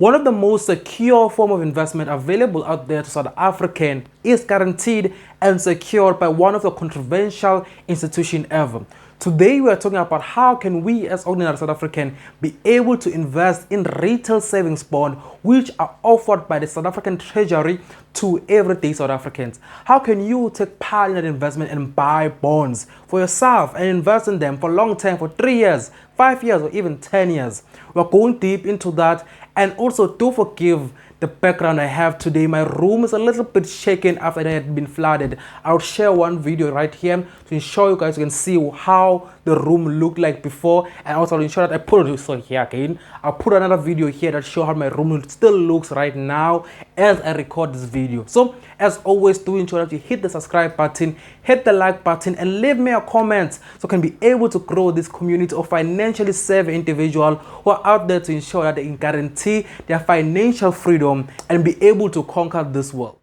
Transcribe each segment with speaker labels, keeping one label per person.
Speaker 1: One of the most secure form of investment available out there to South African is guaranteed and secured by one of the controversial institutions ever. Today we are talking about how can we as ordinary South African be able to invest in retail savings bonds which are offered by the South African Treasury to everyday South Africans. How can you take part in that investment and buy bonds for yourself and invest in them for long term, for 3 years, 5 years, or even 10 years? We're going deep into that. And also, don't forgive the background I have today. My room is a little bit shaken after it had been flooded. I'll share one video right here to ensure you guys can see how the room looked like before, and also I'll ensure that I put it so here again. I'll put another video here that show how my room still looks right now as I record this video. So as always, do ensure that you hit the subscribe button, hit the like button, and leave me a comment so I can be able to grow this community of financially savvy individuals who are out there to ensure that they can guarantee their financial freedom and be able to conquer this world.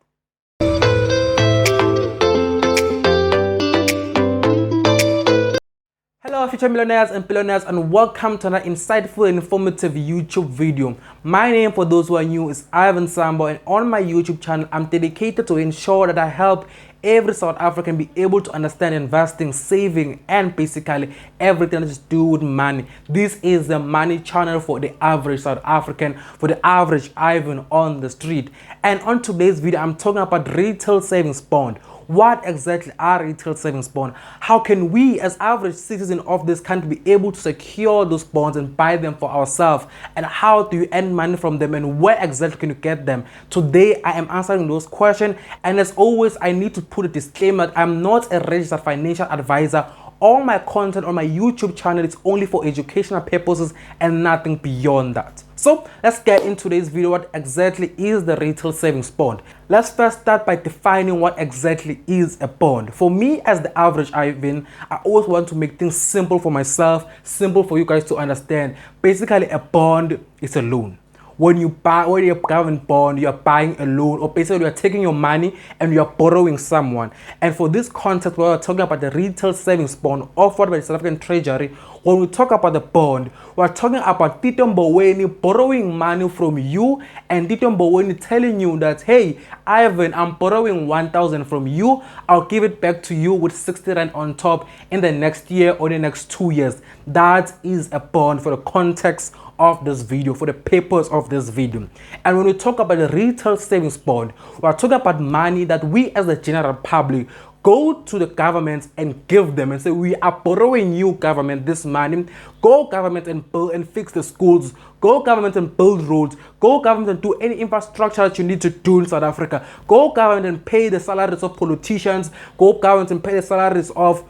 Speaker 1: Hello future millionaires and billionaires, and welcome to another insightful and informative YouTube video. My name, for those who are new, is Ivan Sambo, and on my YouTube channel I'm dedicated to ensure that I help every South African be able to understand investing, saving, and basically everything that is to do with money. This is the money channel for the average South African, for the average Ivan on the street. And on today's video I'm talking about retail savings bond. What exactly are retail savings bonds? How can we as average citizens of this country be able to secure those bonds and buy them for ourselves? And how do you earn money from them, and where exactly can you get them? Today I am answering those questions, and as always I need to put a disclaimer that I'm not a registered financial advisor. All my content on my YouTube channel is only for educational purposes and nothing beyond that. So let's get into today's video. What exactly is the retail savings bond? Let's first start by defining what exactly is a bond. For me as the average Ivan, I always want to make things simple for myself, simple for you guys to understand. Basically, a bond is a loan. When you buy a government bond, you are buying a loan, or basically you are taking your money and you are borrowing someone. And for this concept, we are talking about the retail savings bond offered by the South African Treasury. When we talk about the bond, we are talking about Tito Mboweni borrowing money from you, and Tito Mboweni telling you that, hey, Ivan, I'm borrowing 1,000 from you. I'll give it back to you with 60 rand on top in the next year or the next 2 years. That is a bond for the context of this video, for the purpose of this video. And when we talk about the retail savings bond, we are talking about money that we as the general public go to the government and give them and say, we are borrowing you, government, this money. Go government and build and fix the schools. Go government and build roads. Go government and do any infrastructure that you need to do in South Africa. Go government and pay the salaries of politicians. Go government and pay the salaries of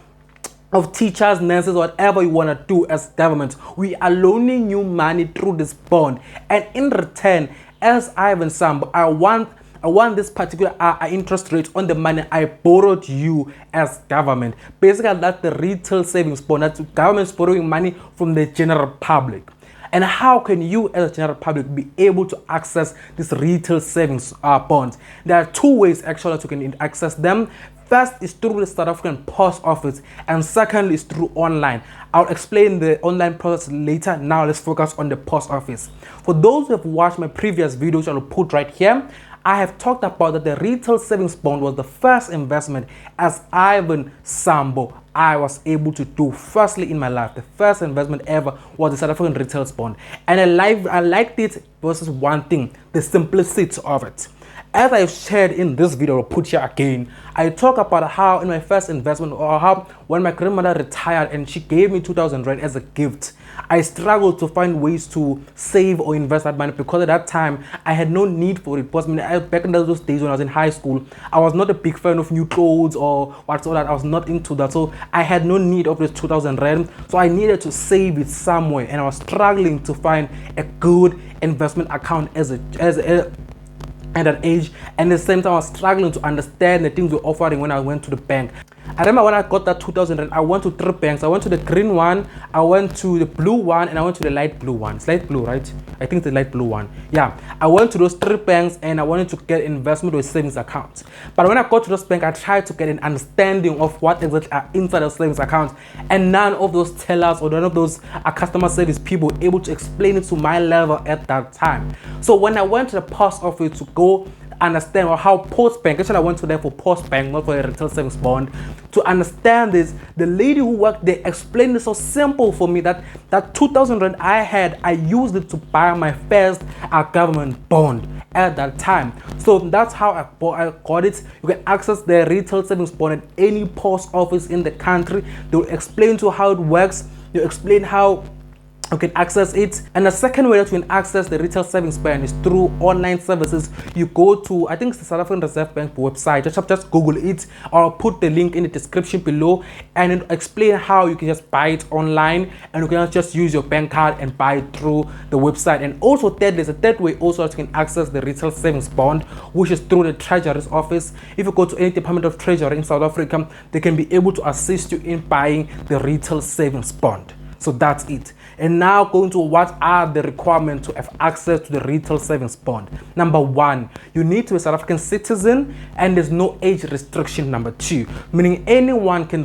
Speaker 1: teachers, nurses, whatever you want to do as government. We are loaning you money through this bond, and in return, as Ivan Sambo, I want this particular interest rate on the money I borrowed you as government. Basically, that's the retail savings bond. That's government's borrowing money from the general public. And how can you as a general public be able to access this retail savings bonds? There are two ways actually that you can access them. First is through the South African Post Office, and second is through online. I'll explain the online process later. Now let's focus on the Post Office. For those who have watched my previous videos, I'll put right here, I have talked about that the retail savings bond was the first investment as Ivan Sambo I was able to do firstly in my life. The first investment ever was the South African retail bond, and I liked it versus one thing, the simplicity of it. As I've shared in this video, I'll put here again, I talk about how in my first investment, or how when my grandmother retired and she gave me 2,000 rand as a gift, I struggled to find ways to save or invest that money, because at that time I had no need for it. Because back in those days when I was in high school, I was not a big fan of new clothes or whatsoever. I was not into that, so I had no need of this 2,000 rand. So I needed to save it somewhere, and I was struggling to find a good investment account at that age, and at the same time I was struggling to understand the things we're offering when I went to the bank. I remember when I got that 2,000 rand, I went to 3 banks. I went to the green one, I went to the blue one, and I went to the light blue one. It's light blue, right? I think it's the light blue one. Yeah, I went to those 3 banks and I wanted to get investment or savings accounts. But when I got to those banks, I tried to get an understanding of what exactly are inside the savings accounts, and none of those tellers or none of those customer service people were able to explain it to my level at that time. So when I went to the post office to go understand how post bank, actually I went to there for post bank, not for a retail savings bond, to understand this, the lady who worked there explained it so simple for me that that 2,000 rand I had, I used it to buy my first government bond at that time. So that's how I got it. You can access the retail savings bond at any post office in the country. They will explain to you how it works. They'll explain how you can access it. And the second way that you can access the retail savings bond is through online services. You go to, I think it's the South African Reserve Bank website. Just Google it, or I'll put the link in the description below, and it'll explain how you can just buy it online, and you can just use your bank card and buy it through the website. And also there's a third way also that you can access the retail savings bond, which is through the Treasury's office. If you go to any Department of Treasury in South Africa, they can be able to assist you in buying the retail savings bond. So that's it. And now going to what are the requirements to have access to the retail savings bond. Number 1, you need to be a South African citizen and there's no age restriction. Number 2, meaning anyone can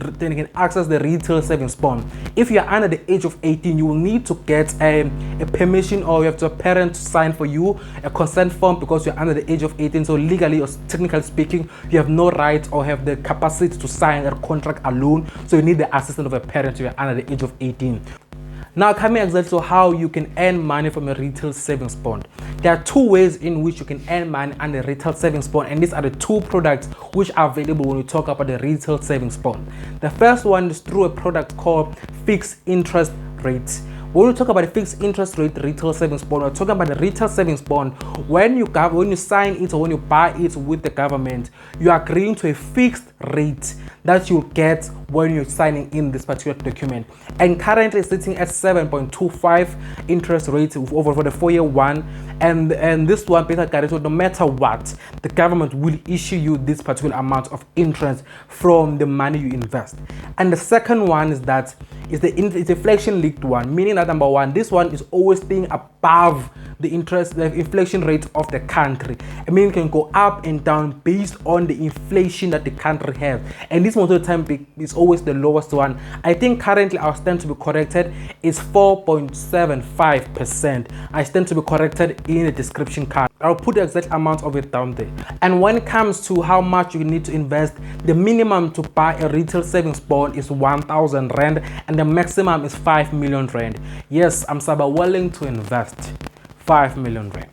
Speaker 1: access the retail savings bond. If you are under the age of 18, you will need to get a permission, or you have to a parent to sign for you a consent form, because you're under the age of 18. So legally or technically speaking, you have no right or have the capacity to sign a contract alone. So you need the assistance of a parent if you're under the age of 18. Now coming exactly to how you can earn money from a retail savings bond. There are 2 ways in which you can earn money on the retail savings bond, and these are the 2 products which are available when we talk about the retail savings bond. The first one is through a product called fixed interest rate. When we talk about the fixed interest rate retail savings bond, we're talking about the retail savings bond. When you sign it or when you buy it with the government, you are agreeing to a fixed rate that you'll get when you're signing in this particular document. And currently it's sitting at 7.25 interest rate over for the 4-year one. And this one basically guarantees no matter what, the government will issue you this particular amount of interest from the money you invest. And the second one is that it's inflation linked one, meaning that number 1, this one is always staying above the inflation rate of the country. I mean, it can go up and down based on the inflation that the country has. And this most of the time is always the lowest one. I think currently I stand to be corrected is 4.75%. I stand to be corrected in the description card. I'll put the exact amount of it down there. And when it comes to how much you need to invest, the minimum to buy a retail savings bond is 1,000 rand and the maximum is 5 million rand. Yes, I'm willing to invest 5 million rand,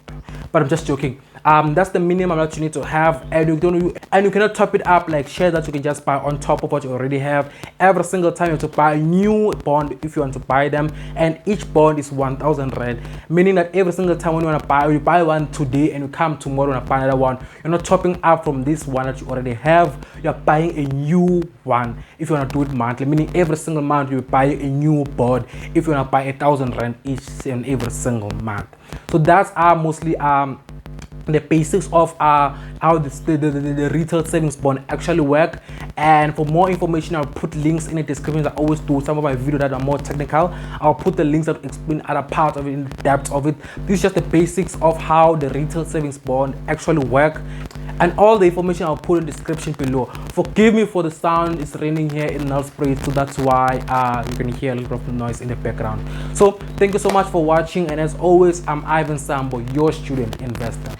Speaker 1: but I'm just joking. That's the minimum that you need to have, and you cannot top it up like shares that you can just buy on top of what you already have. Every single time you have to buy a new bond if you want to buy them, and each bond is 1,000 rand, meaning that every single time when you want to buy, you buy one today and you come tomorrow and buy another one. You're not topping up from this one that you already have. You're buying a new one if you want to do it monthly, meaning every single month you buy a new bond if you want to buy 1,000 rand each and every single month. So that's mostly the basics of how the retail savings bond actually work. And for more information, I'll put links in the description. I always do some of my videos that are more technical. I'll put the links that explain other parts of it, in the depth of it. This is just the basics of how the retail savings bond actually work, and all the information I'll put in the description below. Forgive me for the sound, it's raining here in Nelspruit, so that's why you can hear a little bit of noise in the background. So thank you so much for watching, and as always, I'm Ivan Sambo, your student investor.